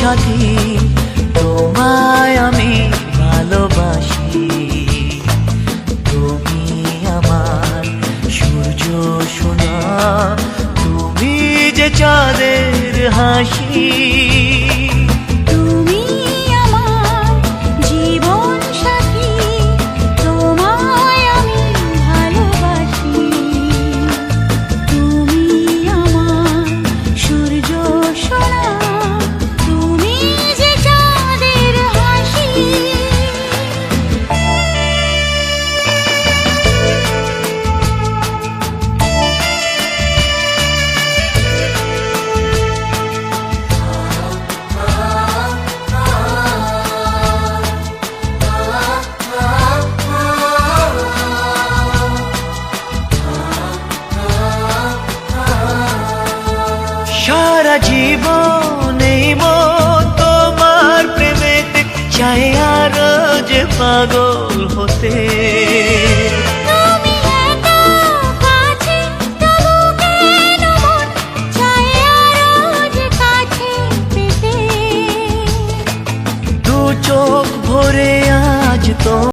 সাথী, তোমায় আমি ভালোবাসি। তুমি আমার সূর্য সোনা, তুমি যে চাঁদের হাসি। তুমি আমার জীবন সাথী, তোমায় আমি ভালোবাসি। তুমি আমার সূর্য সোনা, তুমি যে চাঁদের হাসি। সারা জীবন এই মন তোমার প্রেমেতে চাই আরো যে পাগল হতে।